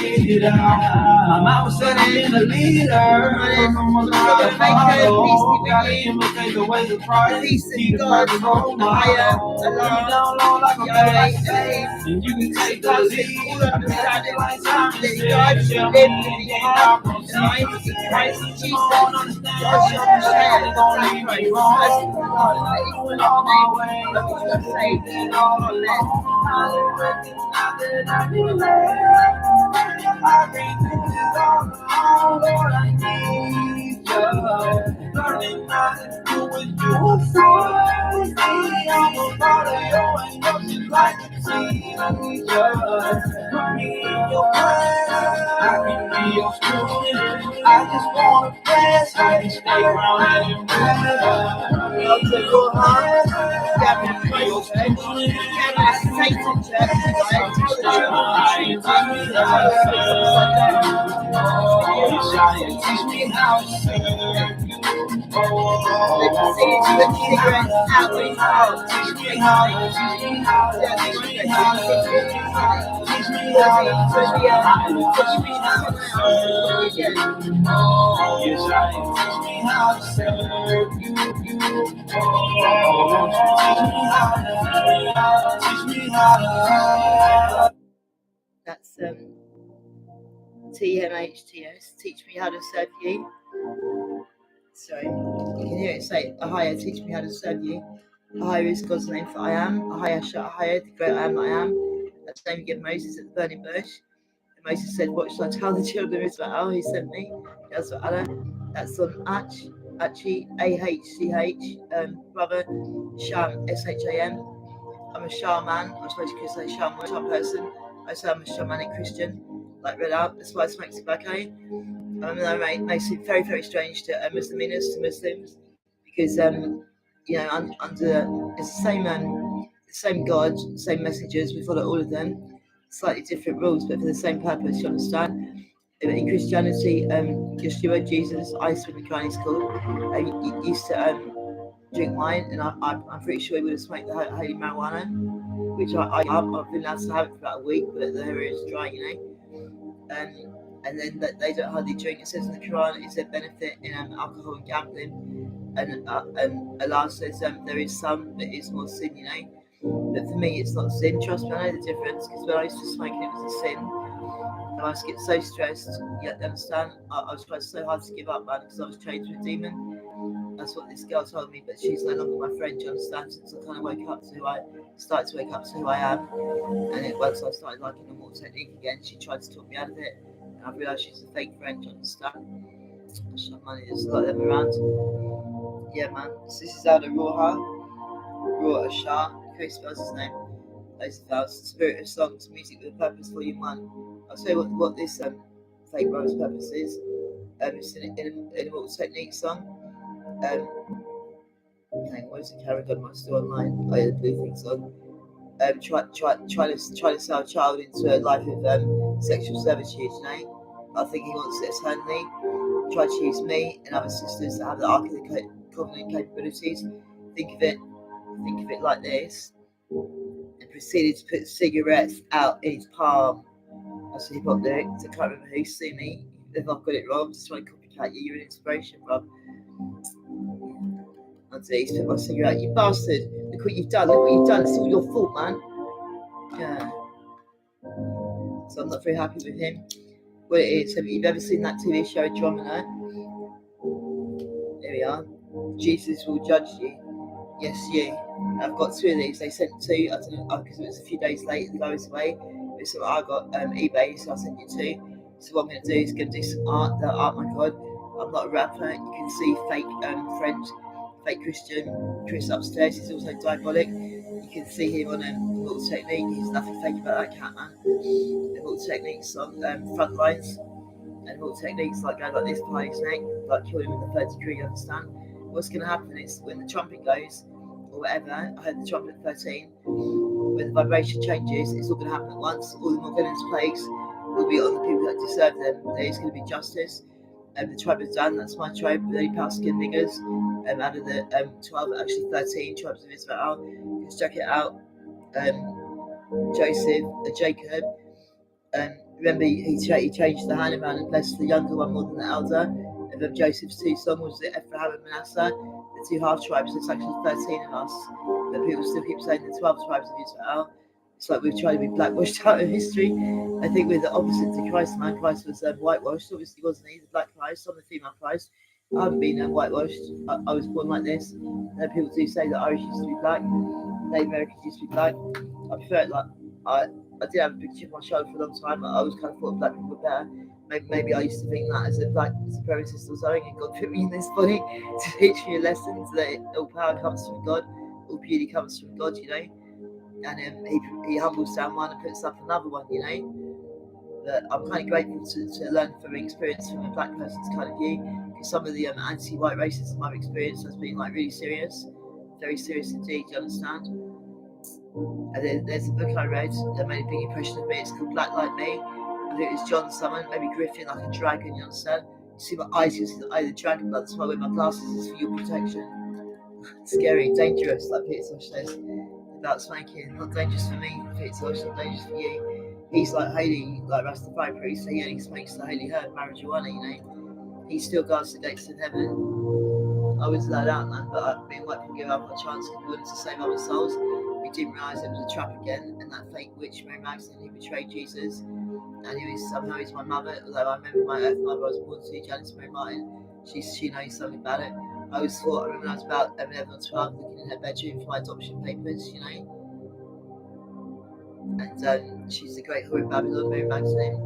get it out. I was setting a leader. I'm gonna follow. Gotta imitate the ways of Christ. Keep the perfect role model. Let me down low like a bass. And you can take the lead. I can catch it like time. Tell me you can't out from Jesus Christ. You don't understand. You're gonna leave me wrong. Doing all my way. And all that. I Lord, I need you. Learning how to do what you say. I'm a part of your emotions like a teen. I need you. Put me in your plan. I can be your student. I just wanna press. I can stay around and better. I'll take your hand. Got me for your student. Satan check. Teach me how to serve you. That's TMHTS, teach me how to serve you. Sorry, you can hear it say, Ahaya, teach me how to serve you. Ahaya is God's name for I am. Ahaya Ahaya, the great I am, I am. That's the name he gave Moses at the burning bush. And Moses said, what shall I tell the children of Israel? He sent me. That's what Allah. That's on Achi, AHCH, brother, Sham, SHAM. I'm a shaman. I'm supposed to say shaman, shaman person. I say I'm a shamanic Christian, like read out. That's why I smoke tobacco. That makes it very, very strange to Muslims, because you know, under it's the same God, same messengers. We follow all of them, slightly different rules, but for the same purpose. You understand? In Christianity, Yeshua, Jesus, Isa in the Quran is called, used to drink wine, and I'm pretty sure he would have smoked the holy marijuana, which I've been allowed to have it for about a week, but the area is dry, you know. And then they don't hardly drink. It says in the Quran, it's a benefit in alcohol and gambling, and Allah says there is some that is more sin, you know. But for me, it's not sin. Trust me, I know the difference, because when I used to smoke, it was a sin. And I used to get so stressed. You understand? I was trying so hard to give up, man, because I was trained to a demon. That's what this girl told me, but she's no longer my friend. You understand? Since I kind of started to wake up to who I am, and once I started liking the more technique again, she tried to talk me out of it. I realised she's a fake friend, you understand? Money, there's a lot of them around. Yeah, man. So this is out of Ruha Shah, Chris spells his name. Those are spirit of songs, music with a purpose for you, man. I'll tell you what this fake brother's purpose is. It's an immortal technique song. Where's the camera gun? Might still online. Oh yeah, the blue thing's on. Try to sell a child into a life of sexual servitude, you know. I think he wants it eternally. Try to use me and other sisters that have the Ark of the Covenant capabilities. Think of it like this. And proceeded to put cigarettes out in his palm. That's a hip hop lyrics. I can't remember who. Sue me if I've got it wrong. I'm just trying to copycat you. You're an inspiration, bro. He's put my cigarette out. You bastard. Look what you've done. It's all your fault, man. Yeah. So I'm not very happy with him. What it is, have you ever seen that TV show, Andromeda? There we are. Jesus will judge you. Yes, you. I've got two of these. They sent two. I don't know, because it was a few days late. The guy was away. So I got eBay, so I sent you two. So what I'm going to do is going to do some art. That art, my God. I'm not a rapper. You can see fake Christian Chris upstairs. He's also diabolic. You can see him on Immortal Technique. He's nothing fake about that cat, man. Immortal Techniques on front lines. And Immortal Techniques like go like this behind his neck, like kill him in the third degree, you understand? What's going to happen is when the trumpet goes, or whatever, I heard the trumpet at 13, when the vibration changes, it's all going to happen at once. All the more villains' plagues will be on the people that deserve them. There's going to be justice. The tribe is done, that's my tribe, the only pale-skinned niggers. Out of the 12, actually 13 tribes of Israel. You can check it out. Jacob, remember he changed the hand around and blessed the younger one more than the elder. And then Joseph's two sons was the Abraham and Manasseh, the two half tribes. There's actually 13 of us, but people still keep saying the 12 tribes of Israel. It's like we've tried to be blackwashed out of history. I think we're the opposite to Christ, man. Christ was whitewashed, obviously, wasn't he? The black Christ, I'm the female Christ. I haven't been whitewashed. I was born like this. And people do say that Irish used to be black, Native Americans used to be black. I prefer it like I did have a big chip on my shoulder for a long time. I always kind of thought black people were better. Maybe I used to think that as a black supremacist or something, and God put me in this body to teach me a lesson that all power comes from God, all beauty comes from God, you know. And he humbles down one and puts up another one, you know. But I'm kind of grateful to learn from experience from a black person's kind of view, because some of the anti-white racism I've experienced has been like really serious, very serious indeed. You understand? And then there's a book I read that made a big impression on me. It's called Black Like Me. I think it was John someone, maybe Griffin, like a dragon. You understand? You see my eyes, you see the eye of the dragon. But that's why I wear my glasses, is for your protection. Scary, dangerous, like Peter Tosh says about smoking. Not dangerous for me, Peter Tosh. Not dangerous for you. He's like holy, like Rastafari priest. So he only smokes the holy herb, marijuana. You know, he still guards the gates of heaven. I was let out, man, but I've been working to give up my chance and willing to save other souls. We didn't realise it was a trap again, and that fake witch Mary Magdalene who betrayed Jesus, and somehow he's my mother. Although I remember my earth mother I was born to, Janice Mary Martin. She knows something about it. I always thought, I remember when I was about 11 or 12, looking in her bedroom for my adoption papers, you know. And she's the great whore of Babylon, Mary Magdalene.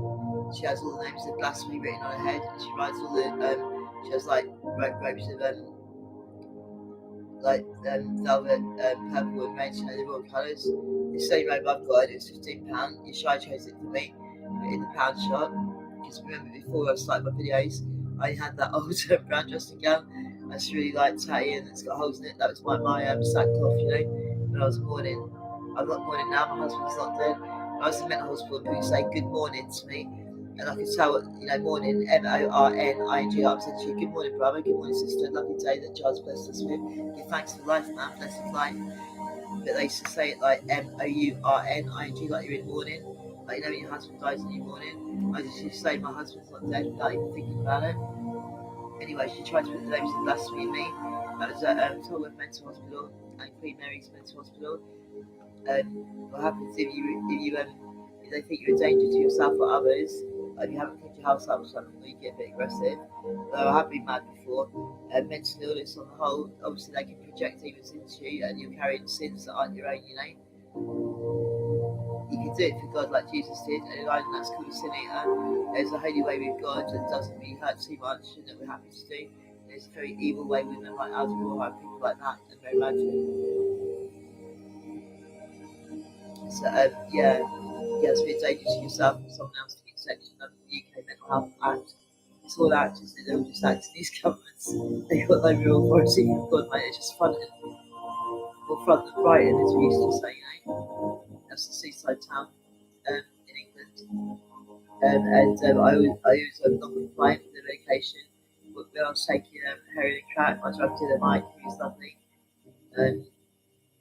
She has all the names of blasphemy written on her head, and she writes all the she has like ropes of velvet, purple and red, you know, the royal colours. The same robe I've got, it's £15. Your shy chose it for me in the pound shop. Because remember before I started my videos, I had that old brown dressing gown that's really like tatty and it's got holes in it. That was my sackcloth, you know, when I was mourning. I'm not mourning now, my husband's not dead. When I was in the mental hospital, people say good morning to me. And I could tell, you know, morning, morning. I said to you, good morning, brother, good morning, sister, lovely day that God's blessed us with. Give thanks for life, man, blessed life. But they used to say it like mourning, like you're in mourning. Like, you know, when your husband dies in your morning. I just used to say my husband's not dead without even thinking about it. Anyway, she tried to put the names of blasphemy in me. That was at Tolworth Mental Hospital and Queen Mary's Mental Hospital. What happens if they think you're a danger to yourself or others, like you haven't cleaned your house up or something, or you get a bit aggressive. Though I have been mad before. Mental illness on the whole, obviously they can project demons into you and you're carrying sins that aren't your own, you know. You can do it for God like Jesus did, and in Ireland that's called a sin eater. There's a holy way with God that doesn't really hurt too much and that we're happy to do. There's a very evil way with men like us, we all have people like that and very magic. So it's been dangerous to yourself and someone else to get section of the UK Mental Health Act. It's all actors, they don't just act in these governments. They got no real authority from God, mate. It's just front and right, and as we used to say, you know. That's the seaside town in England. I was non-compliant with the medication. When I was taking heroin and crack, my drug dealer Mike, he was lovely.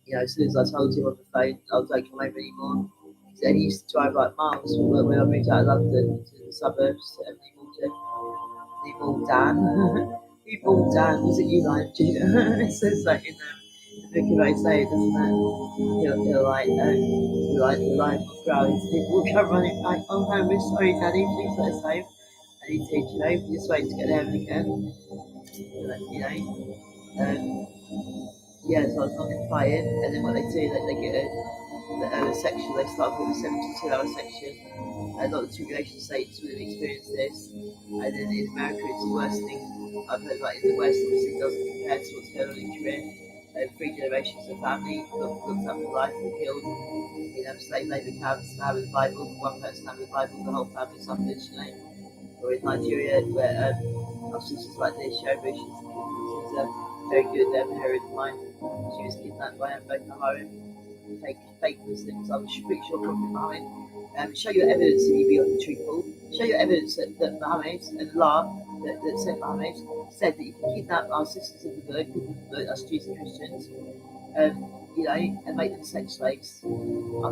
You know, as soon as I told him on the phone, I was like, come over anymore. Then he used to drive like miles when I moved out of London to the suburbs to Newhall Dan. Newhall Dan, was it you, like, Gina? It says that in the book of Isaiah, doesn't it? He'll like the lion will growl, his people will come running back. Oh no, we're sorry, Daddy, please let us home. And he said, you know, we're just waiting to get to heaven again. You know, so I was non-compliant, and then what they do, they get a section, they start with a 72-hour section. A lot of tribulation states will experience this, and then in America it's the worst thing I've heard. Like in the West, obviously it doesn't compare to what's going on in Korea. 3 generations of family looked up for life and killed in slave labour camps, having the Bible, one person having the Bible, the whole family suffered, you know. Or in Nigeria, where sisters like this, she's very good heroin mind. She was kidnapped by Boko Haram. Fake Muslims, I'm pretty sure Prophet Muhammad. Show your evidence that you be truthful. Show your evidence that Muhammad and Allah, that said Muhammad, said that you can kidnap our sisters of the book, that's Jews and Christians, you know, and make them sex slaves. I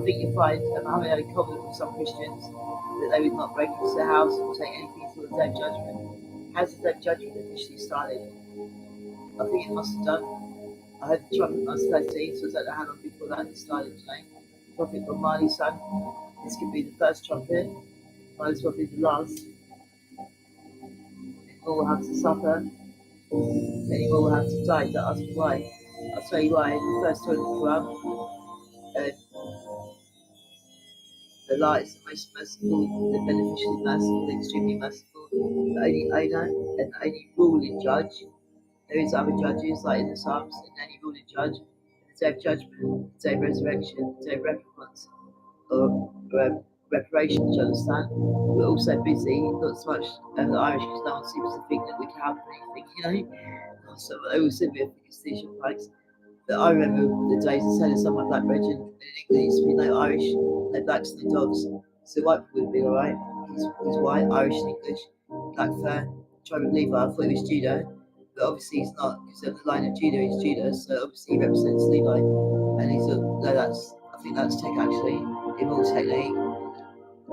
think you find, having had a covenant with some Christians, that they would not break into the house or take anything until the day of judgment. Has the day of judgment officially started? I think it must have done. I heard the trumpet when I was 13, so I don't know how long before that it started, you know. Prophet Bob Marley's son. This could be the first trumpet, might as well be the last. All will have to suffer, many more will have to die. Don't ask me why. I'll tell you why. The first one in the Quran, the light is the most merciful, the beneficially merciful, the extremely merciful, the only owner and the only ruling judge. There is other judges, like in the Psalms, and any ruling judge. The day of judgment, the day of resurrection, the day of recompense, or reparation, do you understand? We're also busy, not so much the Irish, because no one seems to think that we can have anything, you know. So they all said we have station flags. But I remember the days of selling some of my black brethren, and in England there used to be no Irish, no blacks, no dogs. So white people would be alright. He's white, Irish and English, black fur, tribe of Levi. I thought he was Judah, but obviously he's not, because on the line of Judah is Judah, so obviously he represents Levi. And he's I think that's tech actually, immortal technique.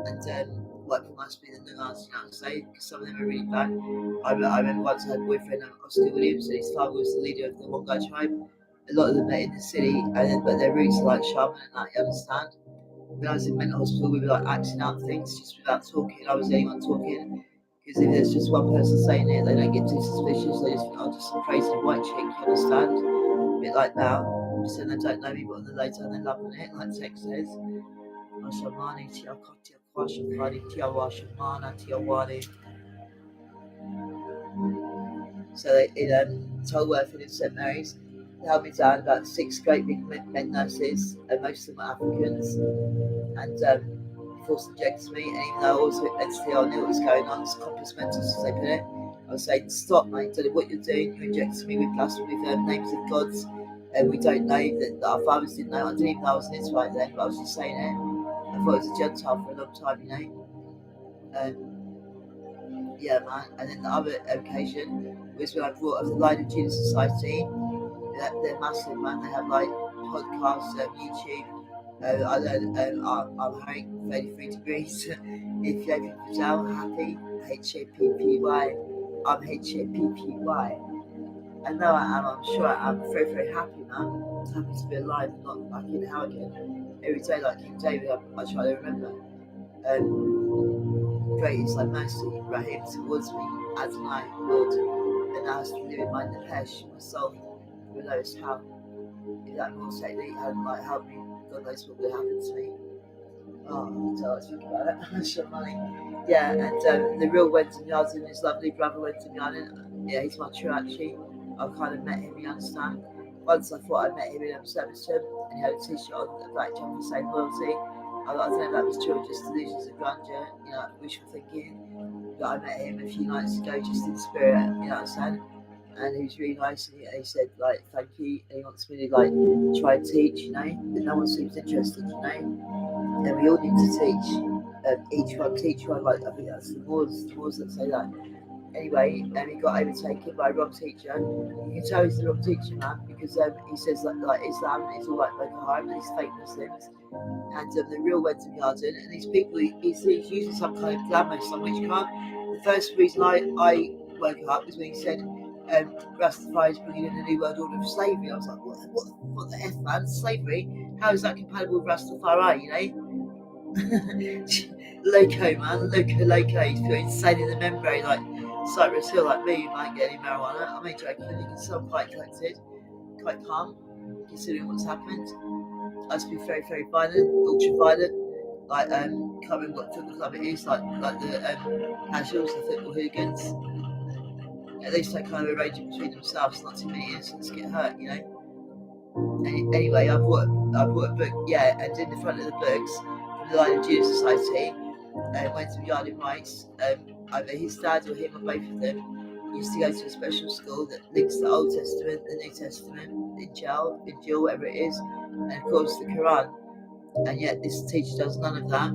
And white people must be the nuance, you know what I'm saying? Because some of them are really bad. I remember once I had a boyfriend, Oscar Williams, and his father was the leader of the one guy tribe. A lot of them met in the city, but their roots are like shaman and that, you understand? When I was in mental hospital, we were like acting out things just without talking. I was the only one talking. Because if there's just one person saying it, they don't get too suspicious. They just think, oh, just some crazy white chick, you understand? A bit like now. Just saying they don't know me, but on the later and they're loving it, like text says. Ashamani tiakoti akwashafari tiawashamana tiawani. So in Tolworth and in St Mary's, they held me down, about 6 great big men nurses, and most of them are Africans, and forced injected me. And even though I was mentally, I knew what was going on, it's complex mental, as they put it. I was saying, stop, mate, don't know what you're doing. You're injecting me with blasphemy, with names of gods, and we don't know that our fathers didn't know. I didn't even know I was an Israelite then, but I was just saying it. I thought I was a Gentile for a long time, you know. Yeah, man. And then the other occasion was when I brought up the Line of Judah Society. They're massive, man. They have like podcasts, YouTube. I learned I'm having 33 degrees. Ethiopian Patel, happy, Happy. I'm Happy. I know I am, I'm sure I am very, very happy, man. I'm happy to be alive, not back in hell again. Every day, like King David, I try to remember. Great is thy mercy, Rahim, towards me, Adonai, Lord, and thou hast delivered my Nepesh, my soul, from the lowest hell. If that more technique hadn't like helped me, God knows what would happen to me. Oh, I don't think about it. Shamani. Yeah, and the real Wenton Yarden, his lovely brother Wenton Yarden, yeah, he's my true actually. I kind of met him, you understand? Once I thought I met him in Amsterdam, and he had a t-shirt on, a black jumper saying loyalty. I don't know if that was true or just delusions of grandeur, you know, wishful thinking. But I met him a few nights ago just in spirit, you know what I'm saying? And he was really nice, and he said, like, thank you, and he wants me to, like, try and teach, you know? But no one seems interested, you know? And we all need to teach, each one teach one, like, I think that's the Moors that say that. Anyway, and he got overtaken by a wrong teacher. You can tell he's the wrong teacher, man, because he says like Islam is all like Boko Haram, and these fake Muslims, and the real Wenton Garden, and these people, he's using some kind of glamour, some witchcraft. The first reason I woke up was when he said, Rastafari is bringing in a new world order of slavery. I was like, what the F, man? Slavery? How is that compatible with Rastafari, you know? Loco, man, loco. He's feeling insane in the membrane, like Cypress Hill, like me. You might get any marijuana. I mean, joking. You can sound quite collected, quite calm, considering what's happened. I used to be very, very violent, ultra violent. Like, can't remember what football club it is. Like the casuals, the football hooligans. At least they kind of arrange it between themselves, not too many innocents get hurt, you know. Anyway, I bought a book, yeah, and in the front of the books, from the Line of Judah Society, went to Yard in Rice, either his dad or him or both of them used to go to a special school that links the Old Testament, the New Testament, Injil, whatever it is, and of course the Quran. And yet this teacher does none of that.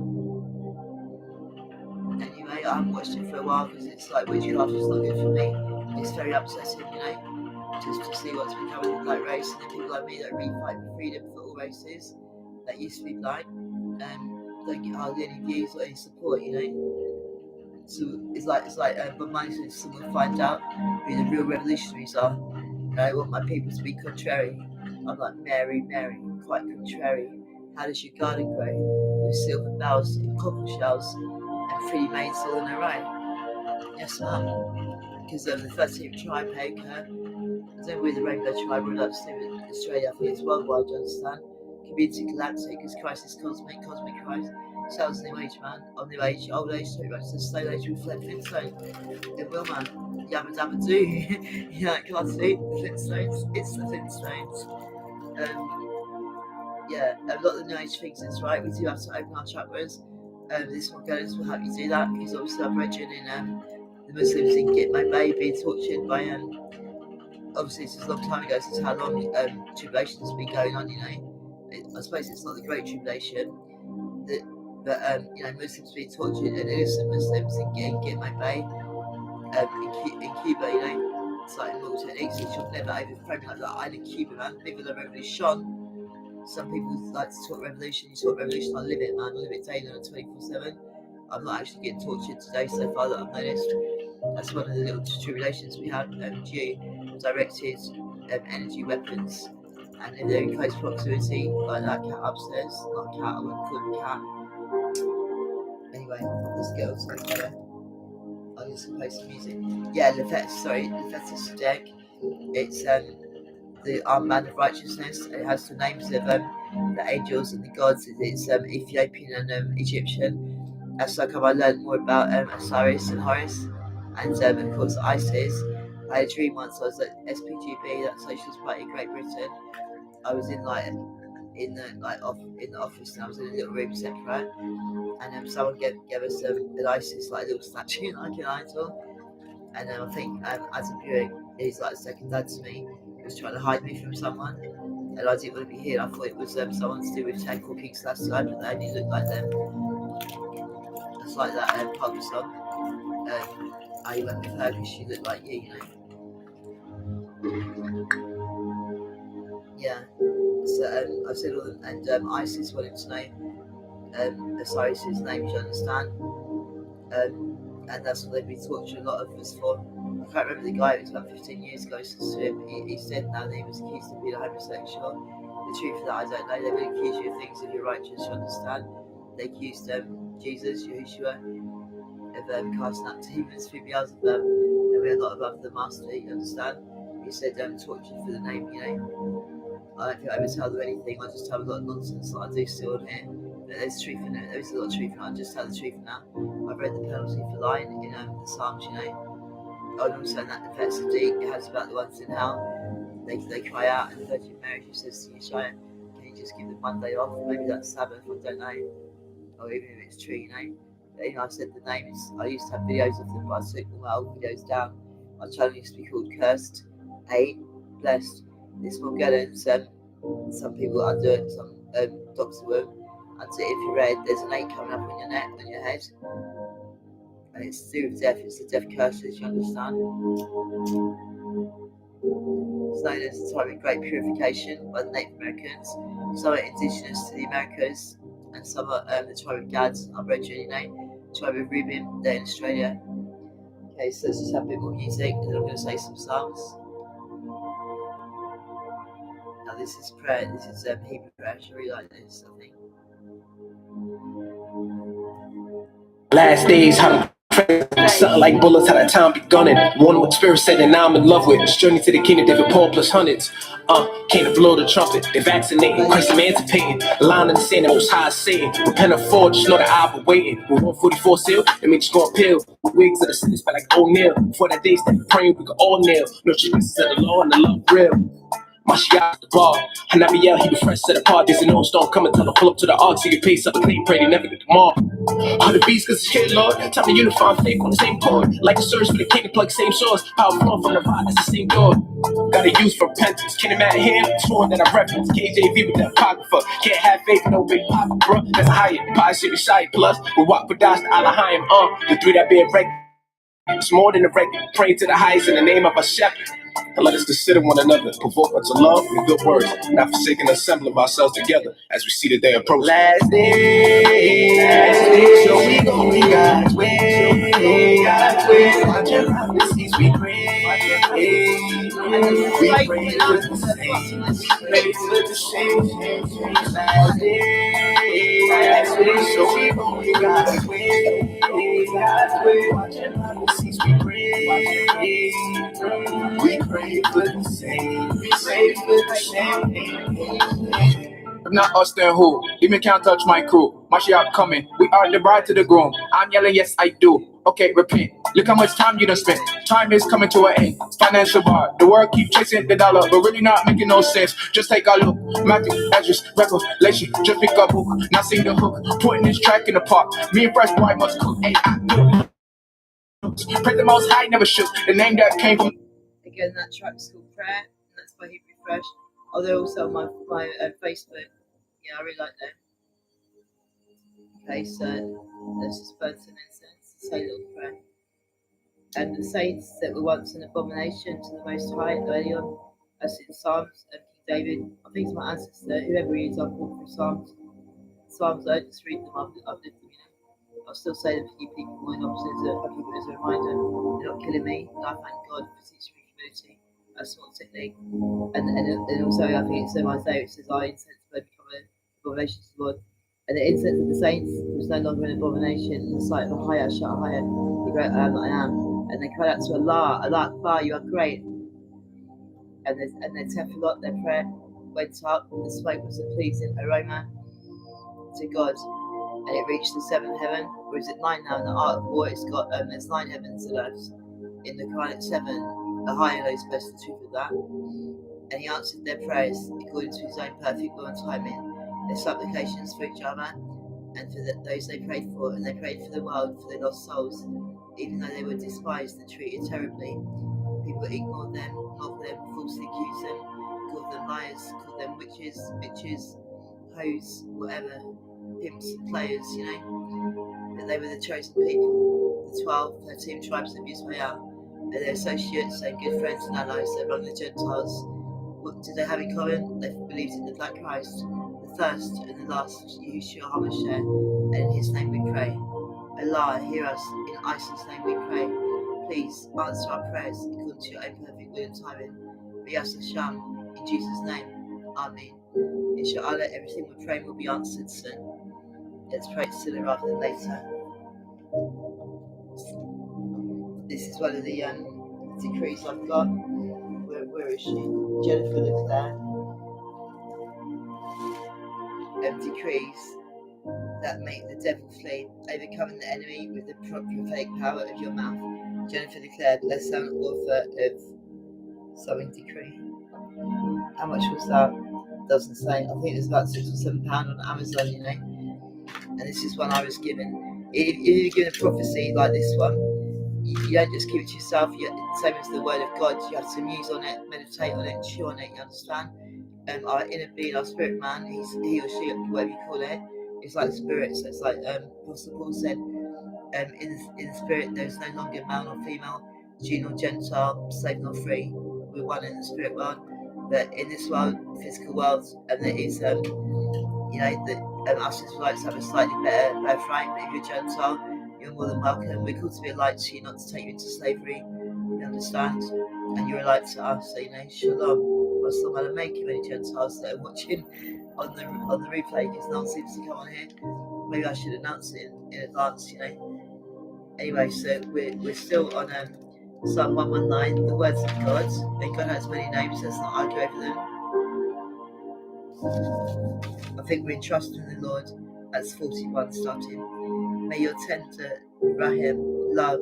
Anyway, I haven't watched it for a while because it's like witchcraft is not good for me. It's very upsetting, you know. just to see what's becoming like race, and then people like me that really fight for freedom for all races that used to be blind don't get hardly any views or any support, you know. So it's like but mine says someone finds out who the real revolutionaries are, and I want my people to be contrary. I'm like Mary, quite contrary. How does your garden grow? With silver bells and cockle shells and pretty maids all in a row? Yes, ma'am. Because the 13th tribe, PAgan, I don't with the rainbow tribe, we're not in Australia, I think it's worldwide, do you understand? Community galactic, because Christ is cosmic Christ. Cells new age, man. On new age, old age, so much to slow age with Flintstone. It will, man. Yabba dabba do. You know, can't see the Flintstones. It's the Flintstones. Yeah, a lot of the new age things is right. We do have to open our chakras. This one goes will help you do that, because obviously I'm brethren in the Muslims in Get My Baby tortured by obviously this is a long time ago, since how long tribulation has been going on, you know. I suppose it's not the Great Tribulation, but you know, Muslims being tortured, and innocent Muslims in Get My Bay in Cuba, you know. It's like little techniques which you'll never overthrow me like that. I in Cuba, man, live with a revolution. Some people like to talk revolution, you talk revolution, I live it, man, I live it daily on 24/7. I'm not actually getting tortured today so far that I've noticed. That's one of the little tribulations we have, directed energy weapons, and if they're in close proximity, like that cat upstairs, not a cat, I wouldn't call it a cat. Anyway, let's go to the color. I'm just gonna play some music. Yeah, Leviticus deck. It's the armband of righteousness. It has the names of the angels and the gods. It's Ethiopian and Egyptian. That's like how I learned more about Osiris and Horus, and of course Isis. I had a dream once. I was at SPGB, that Socialist Party of Great Britain. I was in the office, and I was in a little room separate, and someone gave us an Isis, like a little statue, like an idol. And I think Adam Buick, he's like a second dad to me. He was trying to hide me from someone, and I didn't want to be here. I thought it was someone to do with Tech or King Selassie, but they only looked like them. It's like that pop song. I went with her because she looked like you, you know. Yeah. So I said all them, and Isis wanted to know Osiris's name, do you understand? And that's what they've been torturing a lot of us for. I can't remember the guy, it was about 15 years ago, since he said now that he was accused of being a homosexual. The truth of that, I don't know. They will accuse you of things if you're righteous, you understand? They accused Jesus, Yahushua, of casting out demons through Beelzebub, and we're not above the master, you understand? He said torture for the name, you know. I don't think I ever tell them anything, I just tell them a lot of nonsense that I do still on here. But there's truth in it, there's a lot of truth in it, I just tell the truth now. I've read the penalty for lying in the Psalms, you know. And also in that the Vets of Deep, it has about the ones in hell. They cry out, and the Virgin Mary says to Yeshua, can you just give them one day off? Maybe that's Sabbath, I don't know. Or even if it's true, you know. But, you know, I said the names, I used to have videos of them, but I took all my old videos down. My channel used to be called Cursed, 8, Blessed. This will get in some people I do it, some doctors will. And so if you read, there's an 8 coming up on your neck, on your head. And it's to do with death, it's the death curses, you understand? It's known as the time of great purification by the Native Americans. Some are indigenous to the Americas, and some are the tribe of Gads, our brethren, you know, tribe of Reuben, they're in Australia. Okay, so let's just have a bit more music, and then I'm going to say some psalms. Now this is prayer, this is Hebrew prayer, I really like this, I think. Last days, how to pray, something like bullets, how that time be gunning. One what Spirit said, and now I'm in love with. This journey to the kingdom, David Paul plus hundreds. Came to blow the trumpet, they vaccinating, Christ emancipating. Line in the sand, the most high saying, repent of fraud, just know that I've been waiting. With 144 seal, it means going pill. Wigs of the sentence, but like O'Neal. Before that day, start praying, we can all nail. No chickens of the law and the love real. Mashiach the bar, Hanabiel, he was fresh set apart. There's an old storm coming, tell him pull up to the ark, so you pace up and clean, pray they never get the mark. All the beats, cause it's here, Lord. Time to unify and fake on the same chord. Like a search for the king to plug same source. Power flowing from the rod, that's the same door. Gotta use for repentance. Kenny Matt here, sworn that I reference. KJV with the apocrypha. Can't have faith in no big papa, bruh. That's a higher. Pi Siri Shai plus. We walk with Dash to Alahayim, the three that bear regular. It's more than a record. Pray to the highest in the name of a shepherd. and let us consider one another, provoke us to love and good words, not forsaking the assembly of ourselves together as we see the day approach. Last day, so we gon' be God's way, God's way. Watch your prophecies, we pray. We pray for the same, pray for the same. Last day, so we gon' be God's way, God's way. Watch your prophecies, we pray. We pray for the same, we pray for the same. If not us, then who? Demon can't touch my crew. My shit coming. We are the bride to the groom. I'm yelling, yes, I do. Okay, repent. Look how much time you done spent. Time is coming to an end. Financial bar. The world keep chasing the dollar, but really not making no sense. Just take a look. Matthew, address, revelation. Just pick up book. Not sing the hook. Putting this track in the park. Me and Fresh Boy must cook. Hey, I do. Pray the Most High never shook. The name that came from. Again, that track's called Prayer, and that's by Hebrew Fresh. Oh, they're also on my Facebook. Yeah, I really like them. Okay, so let's just burn some incense and say a little prayer. And the saints that were once an abomination to the Most High, early on, as in Psalms and King David. I think it's my ancestor, whoever he is, I've walked through Psalms. Psalms, I just read them, I've lived them, you know. I'll still say them for you people, mine officers, I keep it as a reminder. They're not killing me, and I thank God for teaching me humility. That's one technique. And also, I think it's in Isaiah, it says, I incense may become an abomination to the Lord. And the incense of the saints was no longer an abomination in the sight of Ahia, Shahaya, the great I am that I am. And they cried out to Allah, Akbar, you are great. And their tefillot, their prayer went up, and the smoke was a pleasing aroma to God. And it reached the seventh heaven, or is it 9 now? In the art of war, it's got there's 9 heavens and earths. In the Quran, it's 7. The higher knows best the truth of that. And he answered their prayers according to his own perfect law and timing. Their supplications for each other and for those they prayed for, and they prayed for the world, for their lost souls, even though they were despised and treated terribly. People ignored them, mocked them, falsely accused them, called them liars, called them witches, bitches, hoes, whatever, pimps and players, you know. But they were the chosen people, the 13 tribes of Israel, and their associates, their good friends and allies among the Gentiles. What did they have in common? They believed in the Black Christ, the first and the last, Yahushua HaMashiach, and in his name we pray. Allah, hear us, in Isaac's name we pray. Please answer our prayers according to your own perfect will and timing. B'yas Hashem, in Jesus' name, Amen. Inshallah, everything we're praying will be answered soon. Let's pray sooner rather than later. This is one of the decrees I've got. Where is she? Jennifer Leclerc. Decrees that make the devil flee, overcoming the enemy with the prophetic power of your mouth. Jennifer Leclerc, lesson author of Sowing Decree. How much was that? Doesn't say. I think it's about £6 or £7 on Amazon, you know. And this is one I was given. If you're given a prophecy like this one, you don't just keep it to yourself. Same as the word of God, you have to muse on it, meditate on it, chew on it. You understand? Our inner being, our spirit man, he or she, whatever you call it, it's like spirit. So it's like Apostle Paul said, in the spirit there's no longer male nor female, Jew nor Gentile, slave nor free. We're one in the spirit world, but in this world, physical world, and there is you know, that us Israelites have a slightly better birthright, but if you're Gentile, you're more than welcome. We're called to be a light to you, not to take you into slavery. You understand? And you're a light to us, so you know, shalom. I'm still going to make you any Gentiles that are watching on the replay, because no one seems to come on here. Maybe I should announce it in advance, you know. Anyway, so we're still on Psalm 119, the words of God. And God has many names, let's not argue over them. I think we're trusting in the Lord. That's 41 starting. May your tender Rahim, love,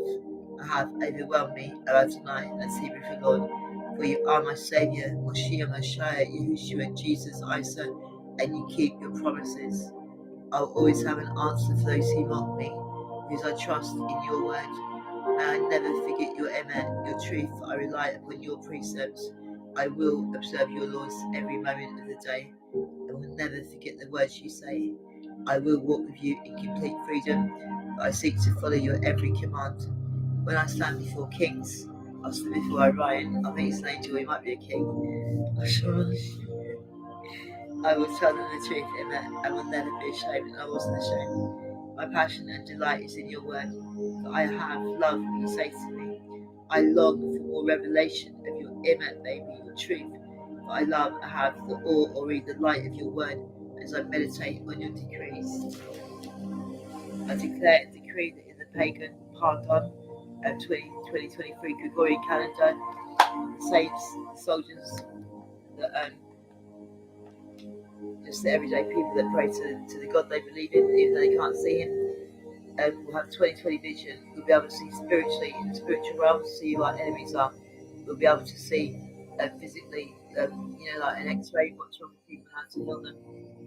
have overwhelmed me, Adonai, that's Hebrew for Lord. For you are my Saviour, Moshiach, Messiah, Yahushua, Jesus, Isa, and you keep your promises. I will always have an answer for those who mock me, because I trust in your word. May I never forget your emet, your truth. I rely upon your precepts. I will observe your laws every moment of the day, and will never forget the words you say. I will walk with you in complete freedom, but I seek to follow your every command. When I stand before kings, Ask him before I write. I think he's an angel, he might be a king. I'm sure. I will tell them the truth, and will never be ashamed, and I wasn't ashamed. My passion and delight is in your word. For I have loved what you say to me. I long for more revelation of your image, baby, your truth. For I love to have the awe or read the light of your word as I meditate on your decrees. I declare and decree that in the pagan PAgan 2023 Gregorian calendar, the saints, the soldiers, the just the everyday people that pray to the God they believe in, even though they can't see him, will have 20/20 vision. We'll be able to see spiritually in the spiritual realm, see who our enemies are. We'll be able to see physically, like an X-ray, what's wrong with people, how to heal them.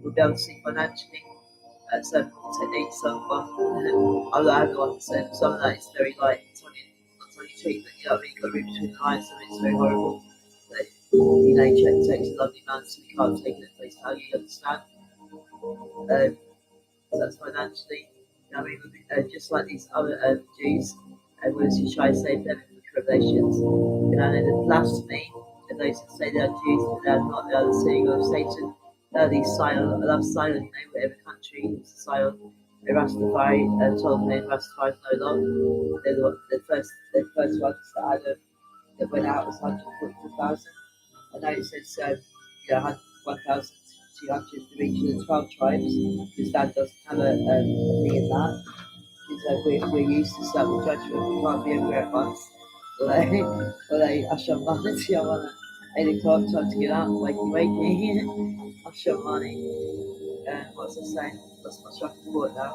We'll be able to see financially. Some techniques, some I don't understand. Some of that is very light. It's on your cheek, but you know what I mean. You've got to read between the lines. Some it's very horrible. But, nature takes a lovely man, so we can't take it at face value. You understand? So that's financially. You know what I mean? Just like these other Jews, when you try to save them in the Revelations, the blasphemy, and those that say they're Jews, but they're not. They're the synagogue of Satan. These silent, I love silent, whatever country, it's silent. The Rastafari, told me Rastafari is no longer. They're the first ones that went out was 144,000. I know it says 1,200 to reach the 12 tribes, because that doesn't have a thing in that. Because we're used to certain judgment, we can't be everywhere at once. They Asham Manati, I'm on 8 o'clock, time to get up, wakey. Asham Mani. What's I saying? That's my track of thought now.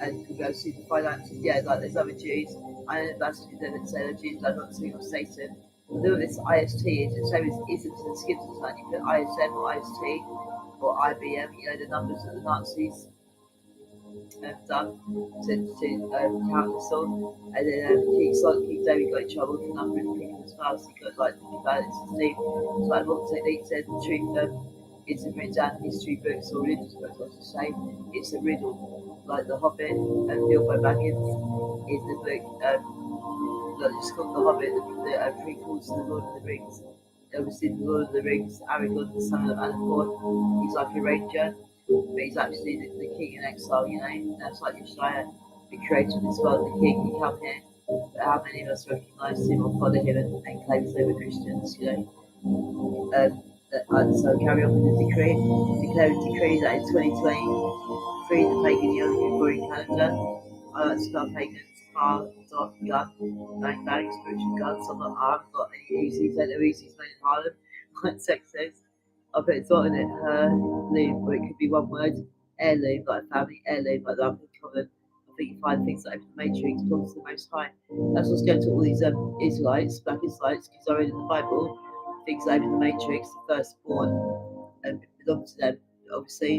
And we go see the finances. Like there's other Jews. I know that's what that say the Jews are not the single Satan. Look at this IST, it's the same as isms and schisms, like you put ISM or IST or IBM, the numbers that the Nazis have done to count this all. And then King David got in trouble for numbering people as well, so he got like think about it, it's Steve. So like what technique said the truth it's written down history books or religious books, what to say. It's a riddle, like The Hobbit and Bilbo Baggins in the book. It's called The Hobbit, the prequels to The Lord of the Rings. Obviously, The Lord of the Rings, Aragorn, the son of Aragorn, he's like a ranger, but he's actually the king in exile, That's like Yeshua, the creator of this world, the king, he come here. But how many of us recognise him or follow him and claim they were Christians, So carry on with the decree. Declare a decree that in 2023, the pagan year of the Gregorian calendar, I like to spell pagans, gun, bang bang, spiritual guns. I haven't got any Uzis, no Uzis made in Harlem, like sex says. I put a dot in it, heirloom, or it could be one word, heirloom, like a family heirloom, like the uncommon. I think you find things that open the matrix belongs to the Most High. That's what's going to all these Israelites, black Israelites, because I read in the Bible, things that open the matrix, the firstborn, belong to them. Obviously,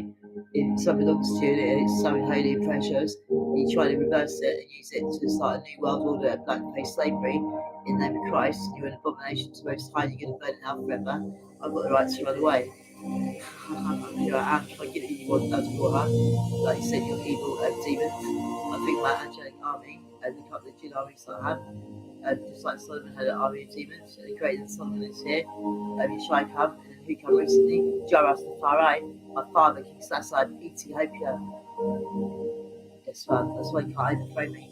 if something belongs to you and it's something holy and precious, you try to reverse it and use it to start a new world order, black-faced slavery in the name of Christ, and you're an abomination to the Most High, you're going to burn it out forever. I've got the right to run away. I am. If I give you want that's for her. Like you said, you're evil demons. I think my angelic army and the couple of jinn armies that I have. Just like Solomon had an army of demons, and the greater than Solomon is here. Yeshua come, and who came recently? Jarastafari, my father, King Sassai of Ethiopia. That's why you can't overthrow me.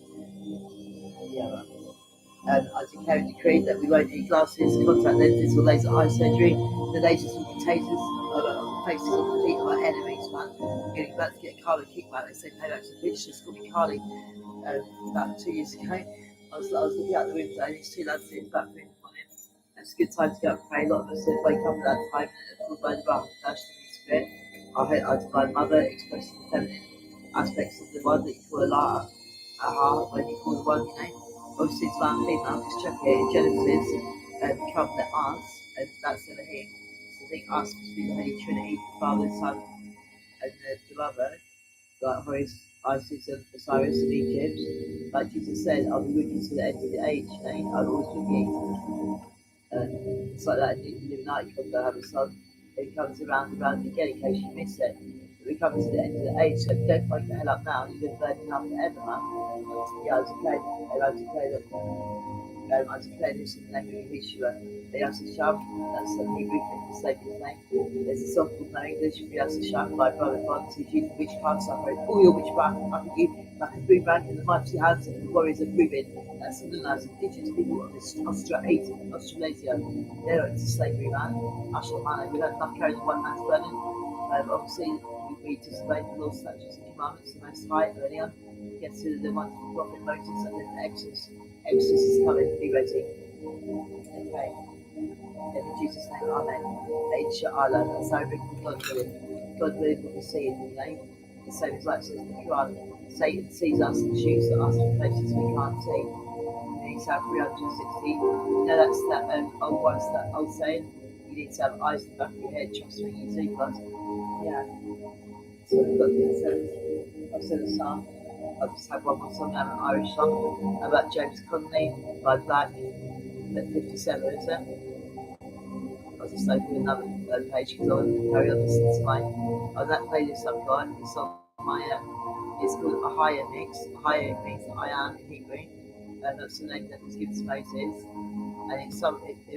I declare and decree that we won't need glasses, contact lenses, or laser eye surgery. The lasers will be tasers on the faces of the feet of our enemies, man. We're getting about to get a Carly kickback. They say payback to the bitch. It's called me Carly. About 2 years ago, I was looking out the window and these two lads sitting back room on him. It's a good time to go and pray. A lot of us wake up at that time and called by the Baruch Dash the Spirit. I divine mother expressing the feminine aspects of the one that you call Allah, when you call the one, Obviously, it's man and female, because check here in Genesis, become the us, and that's never him. So I think us must be the Holy Trinity, the Father, the Son, and the Mother, like Horus, Isis, and Osiris in Egypt. Like Jesus said, I'll be with you to the end of the age, I'm always with you. It's like that in the Illuminati comes, I have a son, he comes around and around again in case you miss it. we're coming to the end of the age, so if you don't wake the hell up now, you're going to burn in hell forever, man. Yeah, I declare this in the name of Yeshua. Be'ez Hashem, that's the Hebrew thing to say his name. There's a song called No English, Be'ez Hashem, by Brother Bond, teach you from witchcraft, separate all your witchcraft, fucking you, like a boomerang in the mighty hands of the warriors of Reuben. That's the Lunas, indigenous people of Australasia. They're not into slavery, man. Ashton, man, we don't love carrying the white man's burden. Obviously, we disobey the laws, statutes, and commandments of the Most High earlier. Get to the wonderful prophet Moses and then Exodus. Exodus is coming, be ready. Okay. In Jesus' name, Amen. Inshallah, that's how we bring God willing. God willing what we see in the name. The same as like says in the Quran. Satan sees us and shoots at us from places we can't see. In Psalm 360. You know, that's that old saying. You need to have eyes in the back of your head, trust me, you do, God. Yeah. So we've got the I've said a song. I'll just have one more song, an Irish song about James Connolly by Black at 57, is it? I'll just open another page because I want to carry on listening to on that playlist I've got. It's on my, it's called ABraHAMic. ABraHAMic means I am in Hebrew, and that's the name that was given to Moses. And it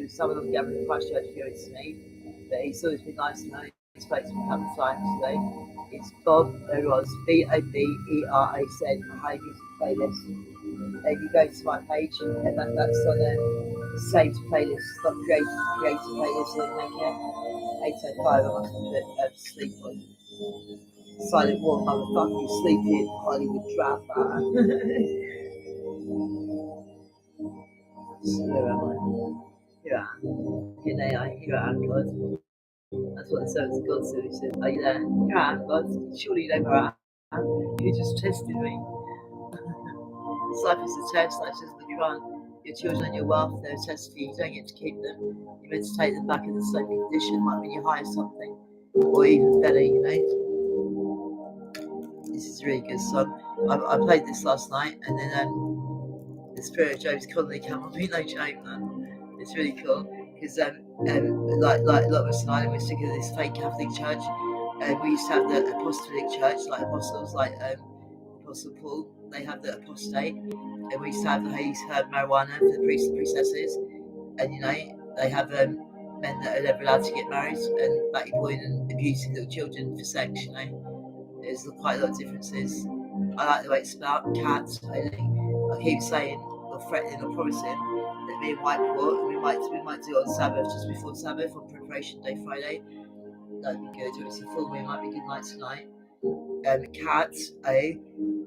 was someone on the Gathering Christchurch gave it to me, but he's always been nice to know. He's spoken to me a couple of times today. It's Bob Eros, BOBERAZ, ABraHAMic music playlist. Then you go to my page, and that's on a saved playlist. It's not created playlist, so make it 8:05. I must have been sleep on. Silent War, motherfucker, you sleeping Hollywood dropper. So where am I? Here I am. Here I am, God. That's what the servants of God said. He said, are you there? Here I am, God. Surely you know where I am. You just tested me. Life is a test, like says in the Quran. Your children and your wealth, they're a test for you. You don't get to keep them. You're meant to take them back in the same condition, like when you hire something. Or even better, you know. This is a really good song. I played this last night, and then the spirit of James Connolly came on me, no joke, man. It's really cool. Because like a lot of us in Ireland, we're sick of this fake Catholic church. We used to have the apostolic church, like apostles, like Apostle Paul. They have the apostate, and we used to have the Holy marijuana for the priests and priestesses. And you know, they have men that are never allowed to get married and batty boying and abusing little children for sex. You know, there's quite a lot of differences. I like the way it's spelled, cats. I keep saying or threatening or promising that me and White Port, we might do it on Sabbath, just before Sabbath, on Preparation Day Friday. That'd be good. It's a full moon, might be a good night tonight. Cat,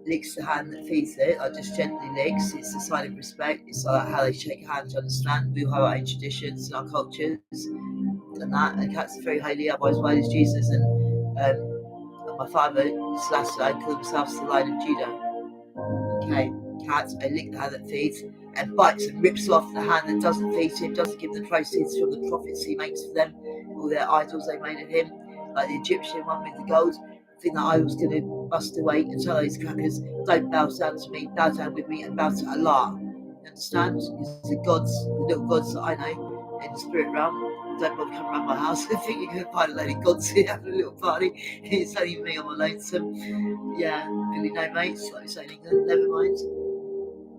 licks the hand that feeds it, like just gently licks. It's a sign of respect. It's like how they shake hands, you understand. We have our own traditions and our cultures and that. And cats are very holy, otherwise why is Jesus? And my father, Selassie, called himself the Lion of Judah. Okay, cats, lick the hand that feeds and bites and rips off the hand that doesn't feed him, doesn't give the proceeds from the profits he makes for them, all their idols they made of him, like the Egyptian one with the gold. I think that I was going to bust away and tell those crackers, don't bow down to me, bow down with me and bow to Allah. You understand? It's the gods, the little gods that I know in the spirit realm. Don't bother coming around my house. I think you're going to find a load of gods here having a little party. It's only me on my lonesome. Yeah, really no mates, like we say in England, never mind.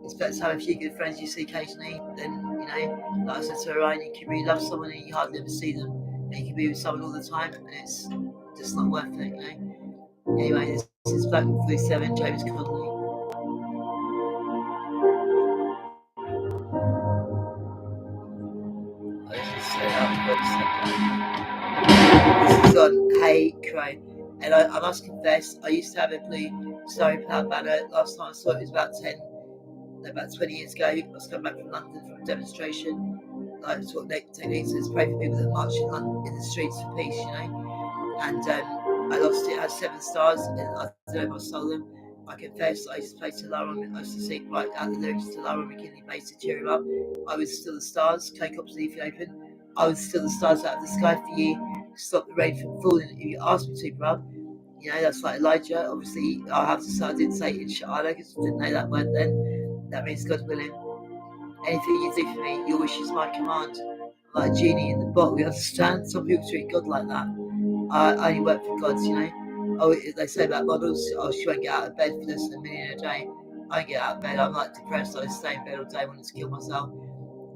It's better to have a few good friends you see occasionally than, you know, like I said to Ryan, you can really love someone and you hardly ever see them. And you can be with someone all the time and it's just not worth it, you know. Anyway, this is Black 47, James Connolly. This is on Hey Crow. And I must confess, I used to have a blue Starry Cloud banner. Last time I saw it was about 20 years ago. I was coming back from London from a demonstration. Like what techniques is pray for people that march in the streets for peace, you know. And I lost it. I had 7 stars, and I don't know if I sold them. I confess, I used to play to Lara. I used to sing right out the lyrics to Lara McKinley Bass to cheer him up. I was still the stars. K-Cops in Ethiopian. I was still the stars out of the sky for you. Stop the rain from falling. If you asked me to, bruv. You know, that's like Elijah. Obviously, I have to say I didn't say inshallah because I didn't know that word then. That means God willing. Anything you do for me, your wish is my command. I'm like a genie in the bottle, you understand? Some people treat God like that. I only work for God, you know. Oh, they say about models, oh, she won't get out of bed for less than a minute a day. I get out of bed, I'm like depressed, I stay in bed all day, wanting to kill myself,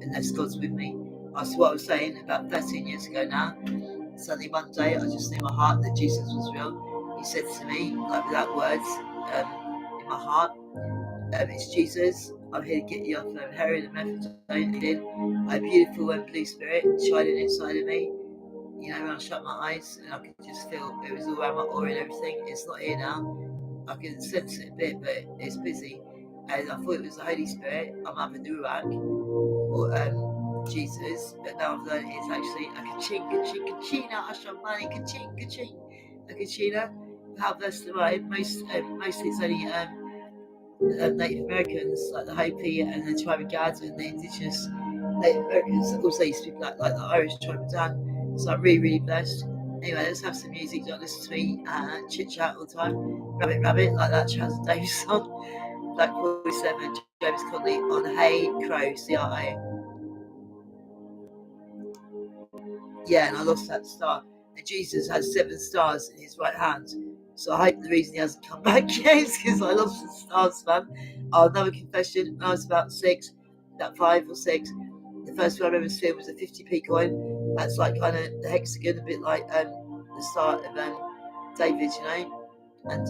unless God's with me. That's what I was saying about 13 years ago now. Suddenly one day, I just knew in my heart that Jesus was real. He said to me, like without words, in my heart, it's Jesus, I'm here to get you off of heroin and methadone. I had a beautiful and blue spirit shining inside of me. You know, when I shut my eyes and I could just feel it was all around my aura and everything. It's not here now. I can sense it a bit, but it's busy. And I thought it was the Holy Spirit, I'm Mother Durak, or Jesus, but now I've learned it's actually a kachina, a shamani, kaching, a kachina. How blessed am I? Mostly it's only Native Americans, like the Hopi and the tribe of Gads and the indigenous Native Americans. Also used to be like the Irish tribe of Dan. So I'm really, really blessed. Anyway, let's have some music. Don't listen to me chit chat all the time. Rabbit, like that Chaz Davis song. Black 47, James Conley on Hey Crow, CRO. Yeah, and I lost that star. And Jesus has 7 stars in his right hand. So I hope the reason he hasn't come back yet is because I lost the stars, man. Oh, another confession. When I was about 5 or 6, the first one I remember seeing was a 50p coin. That's like kind of the hexagon, a bit like the start of David, you know. And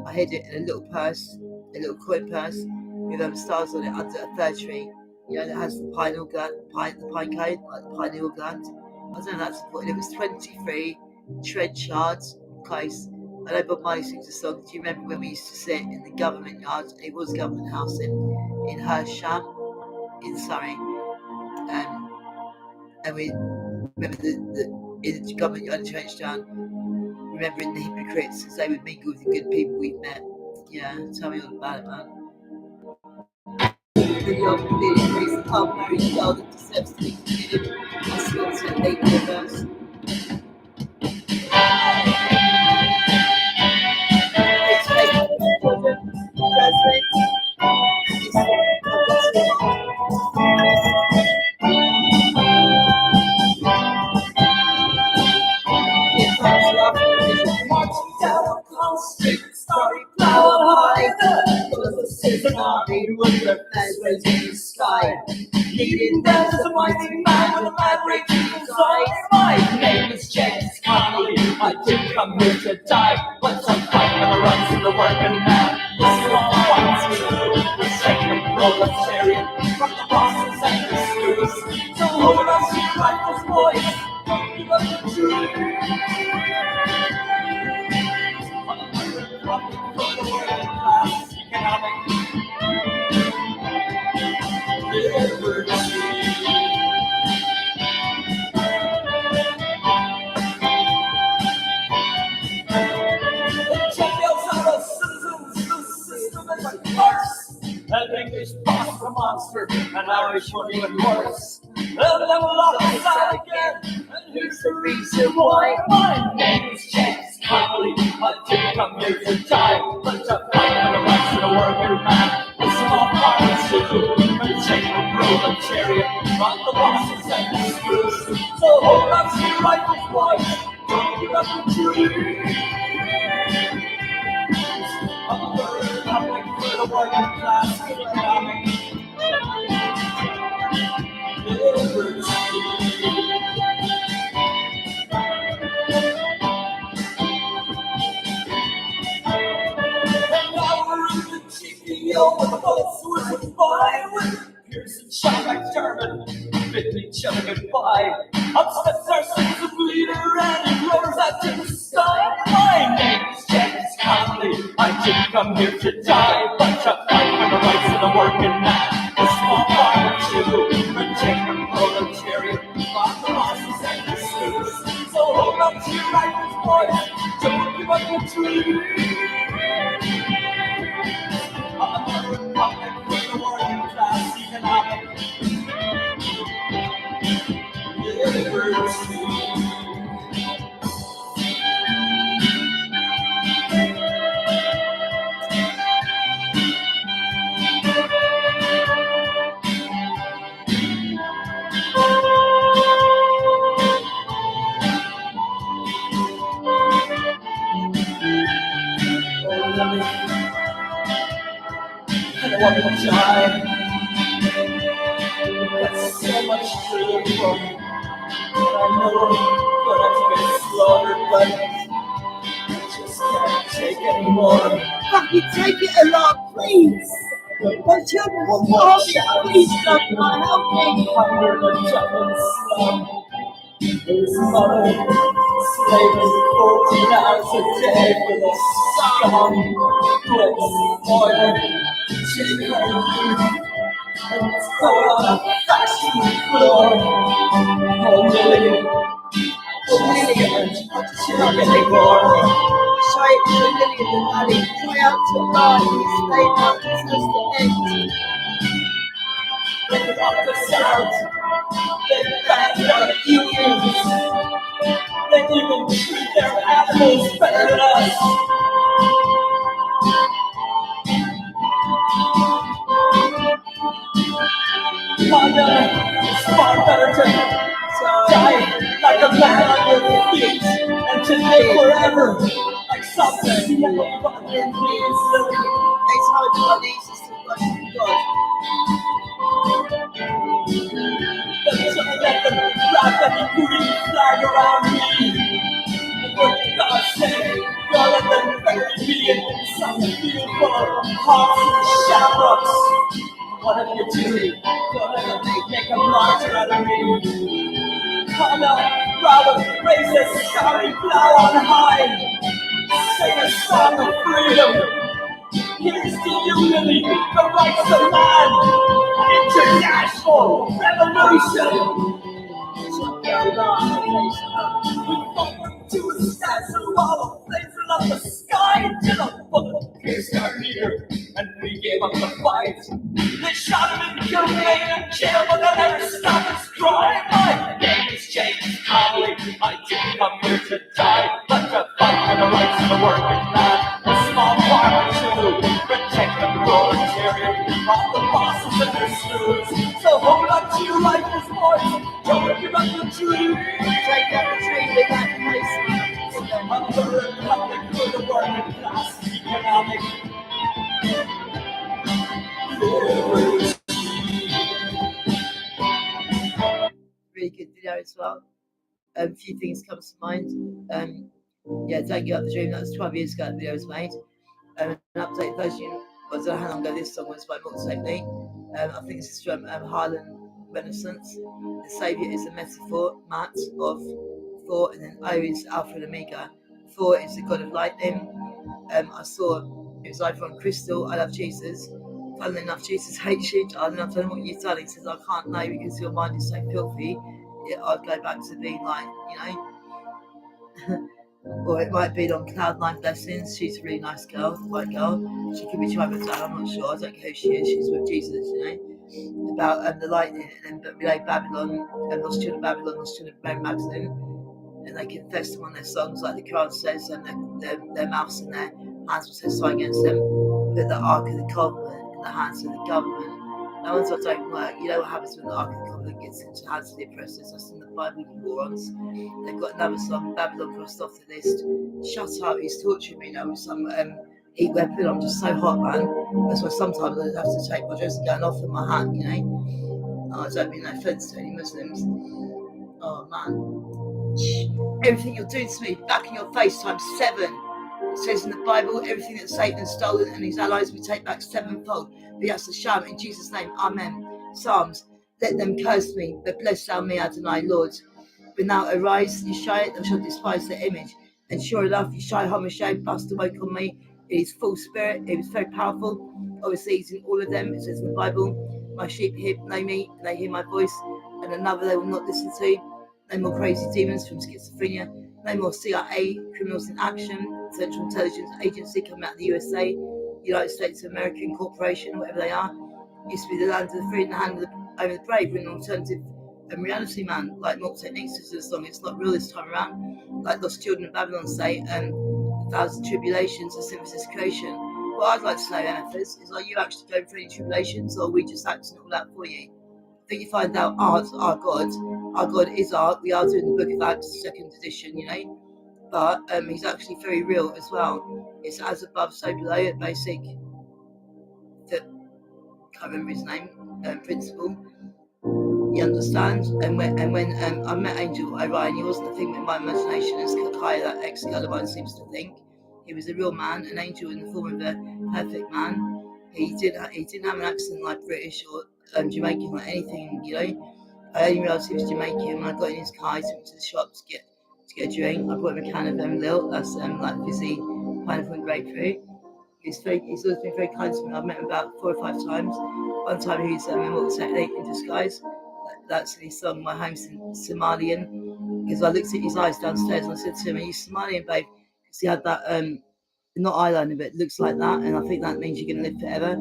I hid it in a little purse, a little coin purse with stars on it under a fir tree. You know, that has the pineal gland, the pine cone, like the pineal gland. I don't know that's important. It was 23 tread shards, close. I know Bob Marley sings a song. Do you remember when we used to sit in the government yard? It was a government house in Hersham, in Surrey. And we remember in the government yard in Trenchtown, remembering the hypocrites as they would mingle with the good people we've met. Yeah, tell me all about it, man. The young million priest, unmarried girl that deserves to be committed. I still to late reverse. Marching down Wall Street, starry cloud high. The an army with their flags raised in the sky. Leading them as a mighty man with a mad raging inside. My name is James Connolly. I did come here to die, but I'm fighting the rights of the working man. This is all I want to the sacred proletariat from the bosses and the screws. So hold on to your rifles, boys. Don't give up the truth. From the working class, economic liberty. An English boss a monster, an Irish one even worse. They'll level up the side again, and here's the reason why. My name is James Connolly. I didn't come here to die, but to fight for the rights of the working man. The small farmers too, and take the proletariat, not the bosses and the screws. So hold on to your rifles, boys. Don't give up the truth. I'm a republic for the working class, economic liberty. And now we're in the GPO with the boats whizzing by with Pearson shot like German, bid each other goodbye. Upsets our sense of leader and it roars out to the sky. My name is James Connolly. I didn't come here to die, but to fight for the rights of the working man. The small farmer too, reject the proletariat, not the bosses and the screws. So hold on to your rifles, boys. Don't give up the truth. I'm a republic for the working class, economic liberty. one will die. Got so much to live for. And I know I'm gonna get slaughtered, but I just can't take anymore. Fucking take it a lot, please. My children One more starving, challenge. please, God, can't help me. Hunger and jungle slum. His mother slaving 14 hours a day for the scum. Bricks, oil, chicken, and soul on a factory floor. Oh, Lily, not anymore. Shout to the lily in the valley, cry out to God, He's staying out, He says to end. They locked us out. They banned our unions. They even treat their animals better than us. Mother, it's far better to die like a man on your feet and to live forever like something that will fucking please. It's hard to believe it's the worship of God. Let them wrap that green flag around me. And for God's sake, rather than bury me in some field full of hawks and shamrocks, whatever you do, go ahead and make a martyr out of me. Come on, rather raise a starry flag on high. Sing a song of freedom. Here's to you, Lily, the rights of man. International revolution. We fought to a statue wall, blazing up the sky till a bullet pierced our leader, and we gave up the fight. They shot him and killed him in jail, but they'll never stop us crying. My name is James Connolly. I didn't come here to die, but to fight for the rights of the working man. A small farmer to protect the proletariat from the bosses and their stews. So hold on to your rifles, boys. Don't give up the truth. Take out the tree with that place. Under a republic for the working class, economic Really good video as well. A few things come to mind. Yeah, Don't Give Up the Dream, that was 12 years ago the video was made. An updated version, I don't know how long ago this song was by Mortally. I think this is from Highland Renaissance. The Saviour is a metaphor, Mat, of Thor, and then O is Alpha and Omega. Thor is the god of lightning. I saw it was either on Crystal, I love Jesus. Funnily enough, Jesus hates you. I don't know what you've done. He says, I can't know because your mind is so filthy. Yeah, I'd go back to being like, you know. Or it might be on Cloud9 Blessings. She's a really nice girl, white girl. She could be trying to tell, I'm not sure. I don't know who she is. She's with Jesus, you know. About the lightning and then relay Babylon, Lost Children of Babylon, Lost Children of Mary Magdalene. And they confess them on their songs, like the Quran says, and their mouths and their hands will testify against them. Put the Ark of the Covenant in the hands of the government. No one's got don't work. You know what happens when the Ark of the Covenant gets into the hands of the oppressors? That's in the Bible, you morons. They've got another song, Babylon, crossed off the list. Shut up, he's torturing me now with some heat weapon. I'm just so hot, man. That's why sometimes I have to take my dress and go and off in my hat, you know. Oh, I don't mean no offence to any Muslims. Oh, man. Everything you're doing to me, back in your face times 7. It says in the Bible, everything that Satan has stolen and his allies we take back 7-fold. Be us the shaman in Jesus' name, Amen. Psalms, let them curse me, but bless thou me, Adonai, Lord. When thou arise, Yeshua, thou shalt despise the image. And sure enough, Yeshua HaMashiach bust awoke on me. It is full spirit, it was very powerful. Obviously, he's in all of them. It says in the Bible, my sheep know me, and they hear my voice, and another they will not listen to. No more crazy demons from schizophrenia. No more CIA, criminals in action, Central Intelligence Agency coming out of the USA, United States of America Corporation, whatever they are. Used to be the land of the free and the hand of the brave, in an alternative reality, man. Like Mortally Techniques to the song, it's not real this time around. Like Lost Children of Babylon say, 1,000 tribulations, a synthesis creation. What I'd like to know, Anaphas, is are you actually going through any tribulations, or are we just acting all that for you? I think you find out our God is art. We are doing the Book of Acts, 2nd edition, you know, but he's actually very real as well. It's as above, so below. Basic that can't remember his name, principal. You understand? And when I met Angel Orion, he wasn't a thing in my imagination as Kakaya, that ex-girl of mine, seems to think. He was a real man, an angel in the form of a perfect man. He didn't have an accent like British or Jamaican or anything, you know. I only realised he was Jamaican when I got in his car. I took him to the shop to get a drink. I bought him a can of Lil, that's like fizzy pineapple and grapefruit. He's always been very kind to me. I've met him about 4 or 5 times. One time he was immortal technique in disguise. That's when he sung My Home's in Somalian. Because I looked at his eyes downstairs and I said to him, "Are you Somalian, babe?" Because he had that not eyeliner, but it looks like that, and I think that means you're gonna live forever.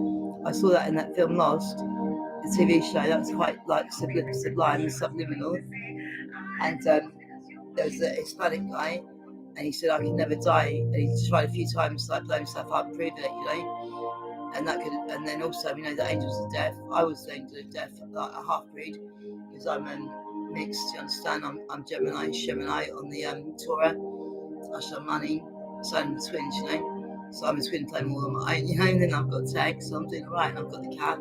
I saw that in that film Lost, the TV show. That was quite like sublime and subliminal. And there was a Hispanic guy, and he said I can never die, and he tried a few times to like blow himself up and prove it, you know. And that could, and then also we know that angels of death. I was the angel of death, like a half breed, because I'm mixed. You understand? I'm Gemini on the Torah. Money, so I'm twins, you know. So I'm a twin flame all on my own, you know. And then I've got Tech, so I'm doing alright. And I've got the cat,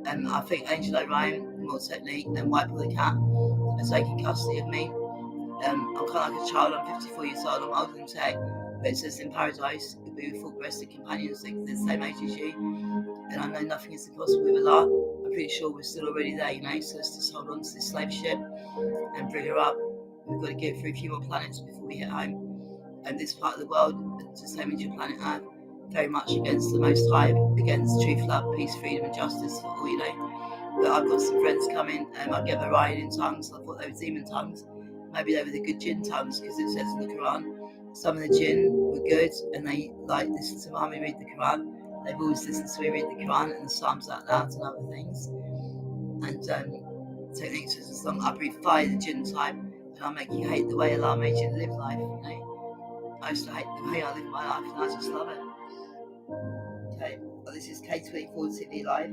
and I think Angel Orion, more technique, and White Boy the cat are taking custody of me. I'm kind of like a child. I'm 54 years old. I'm older than Tech, but it says in paradise you'll be with full-breasted companions like the same age as you. And I know nothing is impossible with Allah. I'm pretty sure we're still already there, you know. So let's just hold on to this slave ship and bring her up. We've got to get through a few more planets before we hit home. And this part of the world, the same as your planet Earth, very much against the Most High, against truth, love, peace, freedom, and justice for all, you know. But I've got some friends coming, and I get a ride in tongues. I thought they were demon tongues. Maybe they were the good jinn tongues, because it says in the Quran, some of the jinn were good, and they like listen to Muhammad read the Quran. They've always listened to me read the Quran and the Psalms out loud and other things. And techniques as a song, I breathe fire the jinn type, and I'll make you hate the way Allah made you live life, you know. I used to hate the way I live my life, and I just love it. Okay, well, this is K24 TV Live.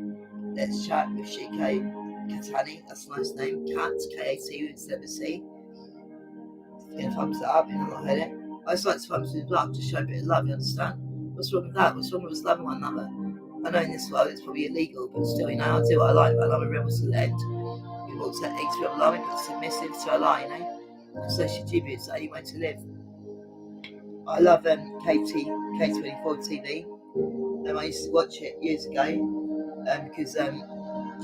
Let's chat with Shiko Katani. That's a nice name. Kat, K-A-T instead of a C. Gonna thumbs it up, you've not heard it. I just like to thumbs it up to show a bit of love, you understand? What's wrong with that? What's wrong with us loving one another? I know in this world it's probably illegal, but still, you know, I do what I like, but I'm a rebel to the end. We walk techniques to rebel army, but submissive to Allah, you know? And so she tributes the only way to live. I love K24 TV. I used to watch it years ago because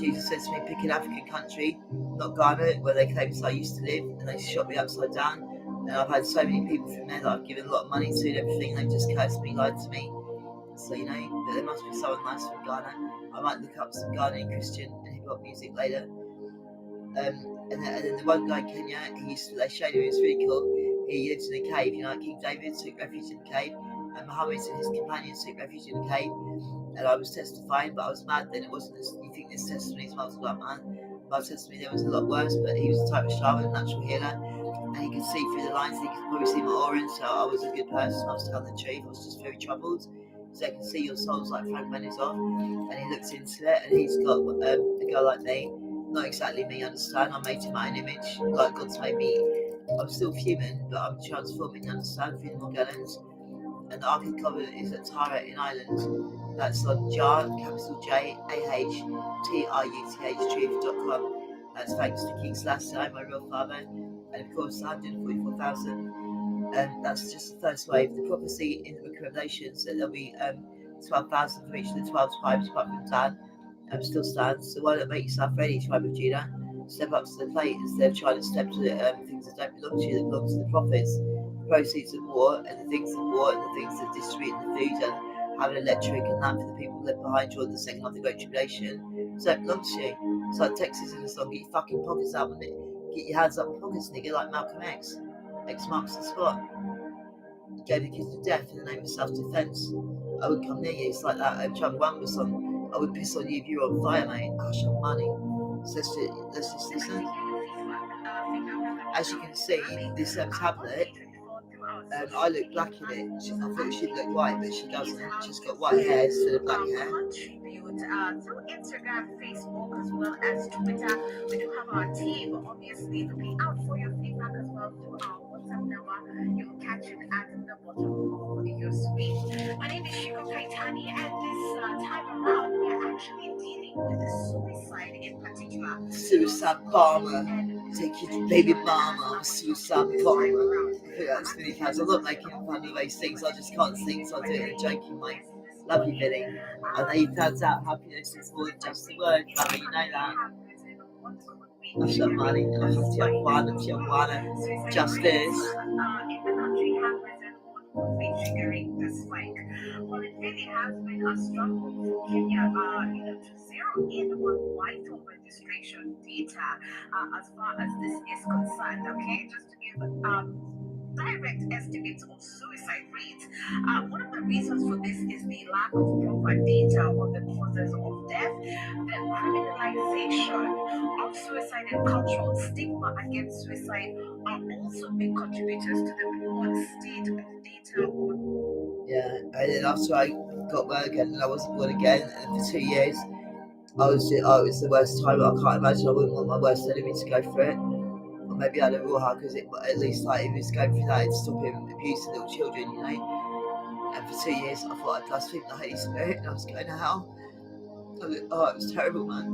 Jesus said to me, pick an African country, not Ghana, where they claim I used to live, and they shot me upside down. And I've had so many people from there that I've given a lot of money to and everything, and they just cursed me, lied to me. So, you know, but there must be someone nice from Ghana. I might look up some Ghanaian Christian and hip hop music later. And then the one guy in Kenya, they showed him, it was really cool. He lives in a cave, you know, King David took refuge in a cave, and Muhammad and his companions took refuge in a cave. And I was testifying, but I was mad then. It wasn't as you think this testimony is multiple, man. My testimony there was a lot worse, but he was a type of shaman, a natural healer, and he could see through the lines, he could probably see my aura, so I was a good person. I was telling the truth. I was just very troubled. So I can see your soul's like fragmented off, and he looks into it, and he's got a girl like me, not exactly me, understand? I made to my own image, like God's made me. I'm still human, but I'm transforming, understand, through the Morgellons. And the Ark of the Covenant is at Tara in Ireland. That's on Jar, capital J, A-H, T-R-U-T-H, truth.com. That's thanks to King Selassie, my real father, and of course 144,000. That's just the first wave. The prophecy in the Book of Revelations that there'll be 12,000 from each of the 12 tribes apart from Dan still stands. So why not make yourself ready, tribe of Judah? Step up to the plate instead of trying to step to the things that don't belong to you, that belong to the prophets. The proceeds of war and the things of war and the things that distribute the food and having electric and that for the people left behind during the second of the Great Tribulation. So it belongs to you. It's like Texas in the song, get your fucking pockets out and get your hands up in pockets, nigga, like Malcolm X. X marks the spot. He gave the kids to death in the name of self-defense. I would come near you. It's like that Chum Wamba song. I would piss on you if you were on fire, mate. I shall money. So let's just listen. As you can see, this tablet, I look black in it. I thought she'd look white, but she doesn't. She's got white hair instead of black hair. Contribute through Instagram, Facebook, as well as Twitter. We do have our team, obviously, looking out for your feedback as well through our WhatsApp number. You will catch it at the bottom of your screen. My name is Shiko Kaitani, and this time around, we're Suicide bomber, take your baby mama, suicide bomber. That's really fast. I'm not making fun of those things, I just can't sing, so I do it in a joking way. Love you, Billy. I know you found out happiness is more than just a word, Mama, you know that. Shaman, Tijuana, justice. Triggering the spike. Well, it really has been a struggle for Kenya, to zero in on vital registration data as far as this is concerned. Okay, just to give direct estimates of suicide rates. One of the reasons for this is the lack of proper data on the causes of death, the criminalization of suicide, and cultural stigma against suicide are also big contributors to the poor state of data on. Yeah, and then after I got well again and I wasn't born again, and for 2 years, it was the worst time. I can't imagine I wouldn't want my worst enemy to go through it. Or maybe I had a raw heart, because at least like if he was going through that, it'd stop him abusing little children, you know. And for 2 years, I thought I'd blaspheme the Holy Spirit, and I was going to hell. Oh, it was terrible, man.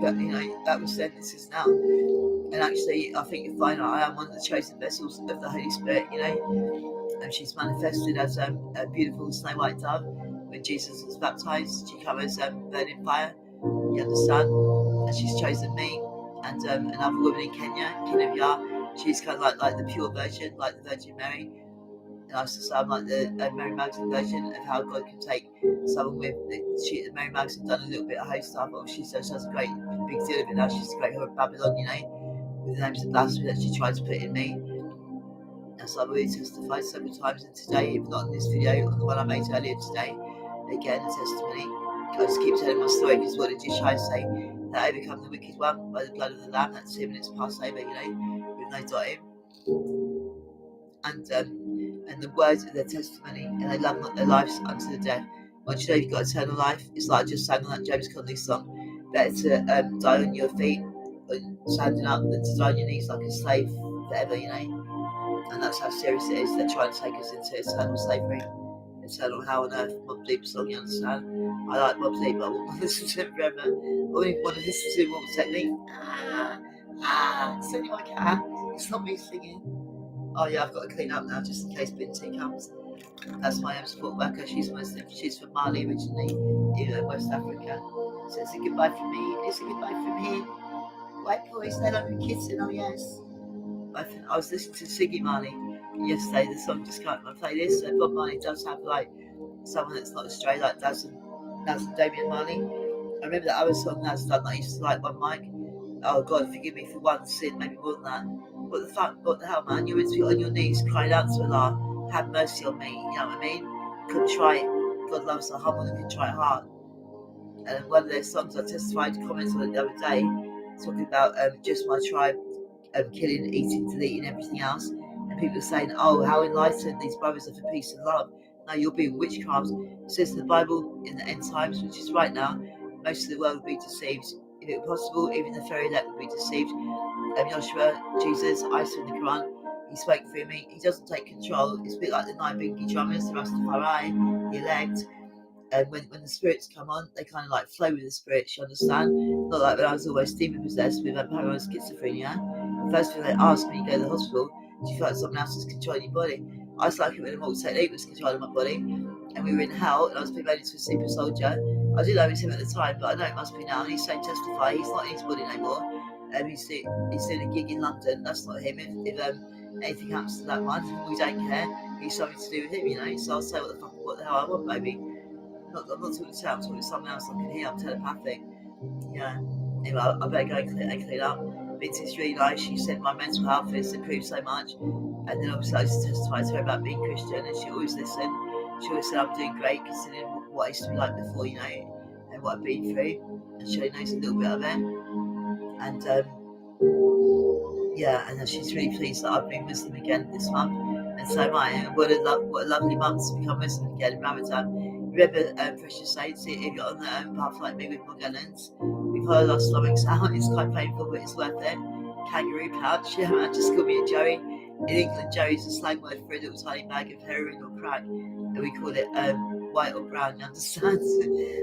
But you know, that was then. This is now. And actually, I think you'll find out I am one of the chosen vessels of the Holy Spirit, you know. And she's manifested as a beautiful snow white dove. When Jesus was baptized, she came as burning fire. You understand? And she's chosen me and another woman in Kenya, Kinevia. She's kind of like the pure virgin, like the Virgin Mary. And I used to say I'm like the Mary Magdalene version of how God can take someone with Mary Magdalene done a little bit of host stuff. Obviously, so she has a great big deal of it now. She's a great whore of Babylon, you know, with the names of blasphemy that she tried to put in me. As I've already testified several times, and today, if not in this video, on the one I made earlier today, again, a testimony. I just keep telling my story, because what did Yeshua say? That I overcome the wicked one by the blood of the Lamb. That's him, and it's Passover, you know, with no dotting. And the words of their testimony, and they love not their lives unto the death. Once you know you've got eternal life, it's like I just sang on that James Conley song. Better to die on your feet, standing up, than to die on your knees like a slave forever, you know. And that's how serious it is. They're trying to take us into eternal slavery, eternal hell on earth. Bob Deep song, you understand? I like Bob Deep, but I won't listen to it forever. I only want to listen to Walk Technique. It's only my cat. It's not me singing. Oh yeah, I've got to clean up now just in case Binti comes. That's my support worker. She's Muslim. She's from Mali originally, in West Africa. So it's a goodbye from me. It's a goodbye from here. White boys, they love me kissing. Oh yes. I was listening to Siggy Marley yesterday. The song just came up on my playlist. So Bob Marley does have like someone that's not straight, like Daz and Damian Marley. I remember that other song Naz done that I used to like one mic. Oh God, forgive me for one sin, maybe more than that. What the fuck? What the hell, man? You're meant to be on your knees, crying out to Allah, have mercy on me. You know what I mean? Contrite. God loves a humble and contrite heart. And one of their songs I testified comments on it the other day, talking about just my tribe. Killing, eating, deleting everything else, and people are saying, "Oh, how enlightened these brothers are for peace and love." No, you'll be witchcraft. It says in the Bible, in the end times, which is right now, most of the world will be deceived. If it were possible, even the very elect will be deceived. Joshua, Jesus, I saw in the Quran, he spoke through me. He doesn't take control. It's a bit like the nine bingy drummers, the Rastafari, the elect. And when the spirits come on, they kind of like flow with the spirits, you understand? Not like when I was always demon possessed with paranoid schizophrenia. The first thing they asked me, you go to the hospital, do you feel like someone else is controlling your body? I was like it when the Mortal Technique was controlling my body, and we were in hell, and I was being made into a super soldier. I didn't know it was him at the time, but I know it must be now. And he's saying, testify, he's not in his body no more. He's doing a gig in London. That's not him. If anything happens to that one, we don't care. He's something to do with him, you know. So I'll say what the hell I want, baby. I'm not talking to you, I'm talking to someone else I can hear. I'm telepathic. Yeah. Anyway, I better go and clean up. Binti's really nice. She said my mental health has improved so much. And then obviously I used to testify to her about being Christian, and she always listened. She always said I'm doing great considering what I used to be like before, you know, and what I've been through. And she knows a little bit of it. And yeah, and she's really pleased that I've been Muslim again this month. And so am I. And what a lovely month to become Muslim again in Ramadan. Remember, precious saints, if you're on the path like me with Morganans, we followed our stomachs out. It's quite painful, but it's worth it. Kangaroo pouch, yeah man, just call me a Joey. In England, Joey is a slang word for a little tiny bag of heroin or crack, and we call it white or brown, you understand?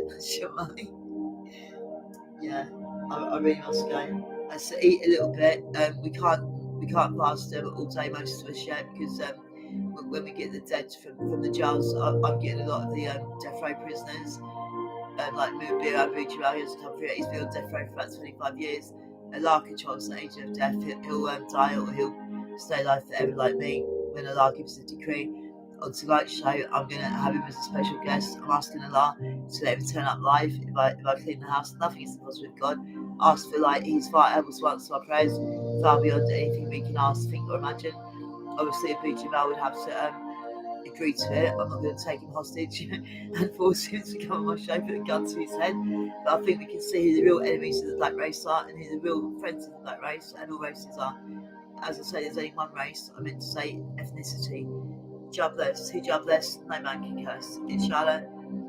That's your money. Yeah, I really must go. I should eat a little bit. We can't fast all day, most of us yet, because when we get the dead from the jails, I'm getting a lot of the death row prisoners. Like Mubir ABraHAMic has come through. He's been on death row for about 25 years. Allah controls the agent of death. He'll die or he'll stay alive forever, like me. When Allah gives a decree. On tonight's show, I'm going to have him as a special guest. I'm asking Allah to let him turn up live. If I clean the house, nothing is impossible with God. Ask for light. He's far able to answer our prayers, far beyond anything we can ask, think, or imagine. Obviously, ABraHAMic would have to agree to it. I'm not going to take him hostage and force him to come on my show, put a gun to his head. But I think we can see who the real enemies of the black race are and who the real friends of the black race and all races are. As I say, there's only one race. I meant to say ethnicity. Jobless, who jobless, no man can curse. Inshallah,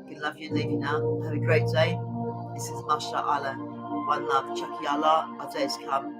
can love you and leave you now. Have a great day. This is Masha Allah. One love, Chucky Allah, our days come.